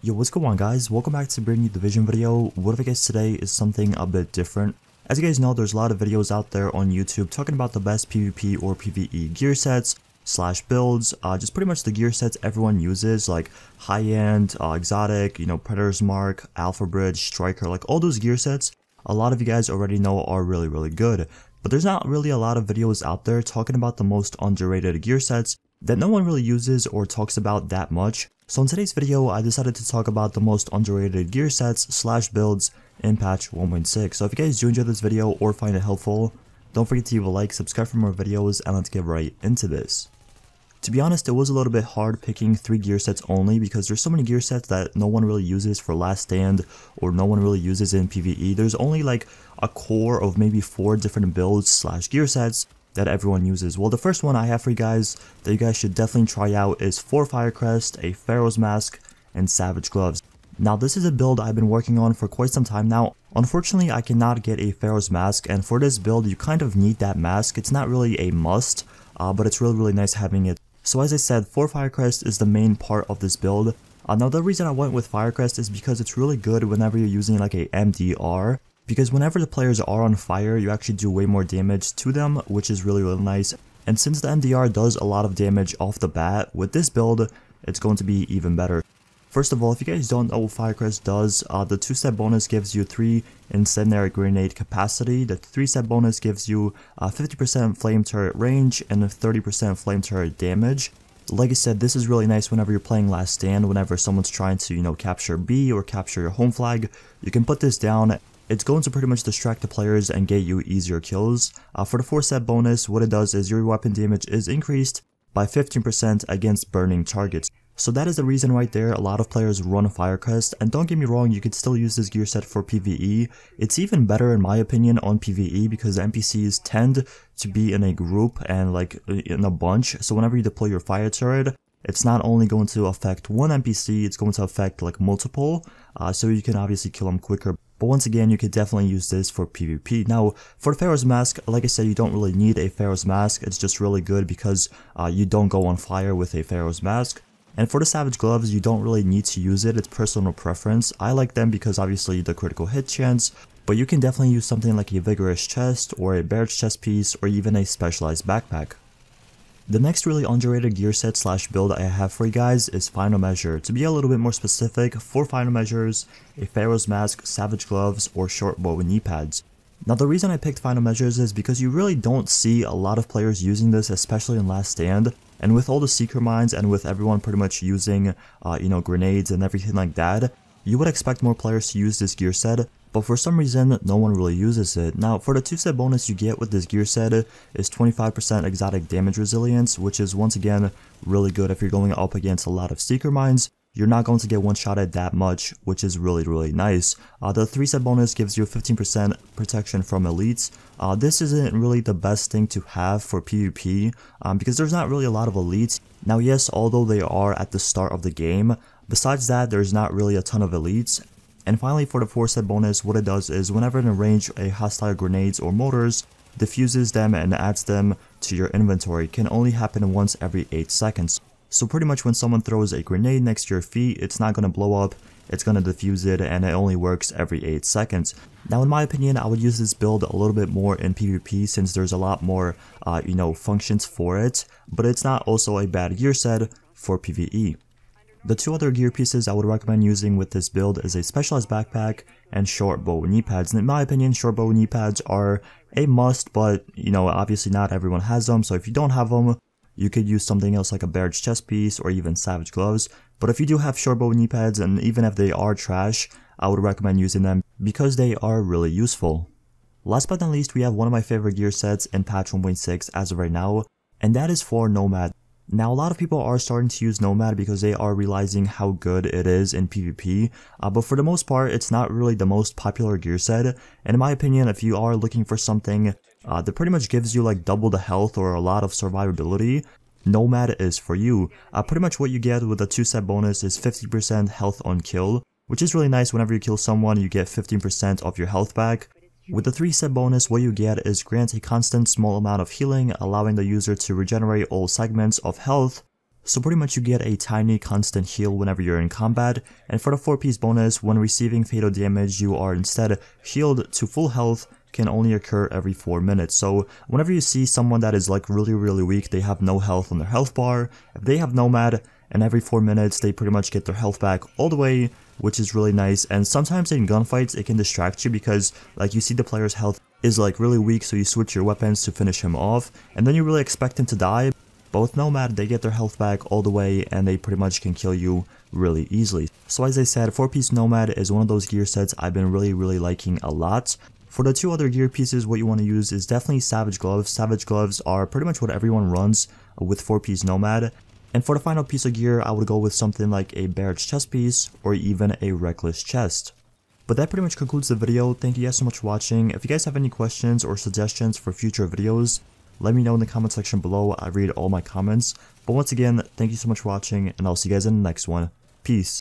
Yo, what's going on guys? Welcome back to a brand new Division video. What if I guess today is something a bit different. As you guys know, there's a lot of videos out there on YouTube talking about the best PvP or PvE gear sets slash builds, just pretty much the gear sets everyone uses, like high-end, exotic, Predator's Mark, Alpha Bridge, Striker, like all those gear sets. A lot of you guys already know are really good. But there's not really a lot of videos out there talking about the most underrated gear sets that no one really uses or talks about that much. So in today's video, I decided to talk about the most underrated gear sets slash builds in patch 1.6. So if you guys do enjoy this video or find it helpful, don't forget to leave a like, subscribe for more videos, and let's get right into this. To be honest, it was a little bit hard picking 3 gear sets only because there's so many gear sets that no one really uses for last stand or no one really uses in PvE. There's only like a core of maybe 4 different builds slash gear sets that everyone uses. Well, the first one I have for you guys that you guys should definitely try out is 4 Fire Crest, a Pharaoh's Mask, and Savage Gloves. Now this is a build I've been working on for quite some time now. Unfortunately, I cannot get a Pharaoh's Mask, and for this build you kind of need that mask. It's not really a must, but it's really nice having it. So as I said, 4 Firecrest is the main part of this build. Now the reason I went with Firecrest is because it's really good whenever you're using like a MDR, because whenever the players are on fire, you actually do way more damage to them, which is really nice. And since the MDR does a lot of damage off the bat, with this build, it's going to be even better. First of all, if you guys don't know what Firecrest does, the 2-step bonus gives you 3 incendiary grenade capacity. The 3-step bonus gives you 50% flame turret range and 30% flame turret damage. Like I said, this is really nice whenever you're playing last stand, whenever someone's trying to, capture B or capture your home flag. You can put this down. It's going to pretty much distract the players and get you easier kills. For the 4-step bonus, what it does is your weapon damage is increased by 15% against burning targets. So that is the reason right there a lot of players run Firecrest, and don't get me wrong, you could still use this gear set for PvE. It's even better in my opinion on PvE because NPCs tend to be in a group and like in a bunch, so whenever you deploy your fire turret, it's not only going to affect one NPC, it's going to affect like multiple, so you can obviously kill them quicker. But once again, you could definitely use this for PvP. Now, for the Pharaoh's Mask, like I said, you don't really need a Pharaoh's Mask. It's just really good because you don't go on fire with a Pharaoh's Mask. And for the Savage Gloves, you don't really need to use it. It's personal preference. I like them because obviously the critical hit chance, but you can definitely use something like a Vigorous Chest or a Barrage Chest Piece or even a Specialized Backpack. The next really underrated gear set slash build I have for you guys is Final Measure. To be a little bit more specific, 4 Final Measures, a Pharaoh's Mask, Savage Gloves, or Short Bow and knee pads. Now the reason I picked Final Measures is because you really don't see a lot of players using this, especially in last stand. And with all the Seeker Mines and with everyone pretty much using, grenades and everything like that, you would expect more players to use this gear set. But for some reason, no one really uses it. Now, for the 2-step bonus you get with this gear set is 25% exotic damage resilience, which is once again really good if you're going up against a lot of Seeker Mines. You're not going to get one-shotted that much, which is really nice. The 3-step bonus gives you 15% protection from elites. This isn't really the best thing to have for PvP, because there's not really a lot of elites. Now yes, although they are at the start of the game, besides that there's not really a ton of elites. And finally, for the 4-step bonus, what it does is whenever in range a hostile grenades or mortars, diffuses them and adds them to your inventory. It can only happen once every 8 seconds. So pretty much when someone throws a grenade next to your feet, it's not going to blow up, it's going to diffuse it, and it only works every 8 seconds. Now in my opinion, I would use this build a little bit more in PvP since there's a lot more, functions for it, but it's not also a bad gear set for PvE. The 2 other gear pieces I would recommend using with this build is a Specialized Backpack and Short Bow knee pads. And in my opinion, Short Bow knee pads are a must, but obviously not everyone has them, so if you don't have them, you could use something else like a Barrage Chest Piece or even Savage Gloves. But if you do have Short Bow knee pads, and even if they are trash, I would recommend using them because they are really useful. Last but not least, we have one of my favorite gear sets in patch 1.6 as of right now, and that is for Nomad. Now a lot of people are starting to use Nomad because they are realizing how good it is in PvP, but for the most part it's not really the most popular gear set, and in my opinion if you are looking for something that pretty much gives you like double the health or a lot of survivability, Nomad is for you. Pretty much what you get with the 2-step bonus is 50% health on kill, which is really nice. Whenever you kill someone you get 15% of your health back. With the 3-step bonus, what you get is grant a constant small amount of healing, allowing the user to regenerate all segments of health so pretty much you get a tiny constant heal whenever you're in combat, and for the 4-piece bonus, when receiving fatal damage, you are instead healed to full health, can only occur every 4 minutes. So whenever you see someone that is like really weak, they have no health on their health bar, if they have Nomad, and every 4 minutes they pretty much get their health back all the way, which is really nice. And sometimes in gunfights it can distract you because like you see the player's health is like really weak, so you switch your weapons to finish him off, and then you really expect him to die. Both Nomad, they get their health back all the way and they pretty much can kill you really easily. So as I said, 4-piece Nomad is one of those gear sets I've been really liking a lot. For the 2 other gear pieces, what you want to use is definitely Savage Gloves. Savage Gloves are pretty much what everyone runs with 4-piece Nomad. And for the final piece of gear, I would go with something like a Barrett's chest piece or even a Reckless chest. But that pretty much concludes the video. Thank you guys so much for watching. If you guys have any questions or suggestions for future videos, let me know in the comment section below. I read all my comments. But once again, thank you so much for watching, and I'll see you guys in the next one. Peace.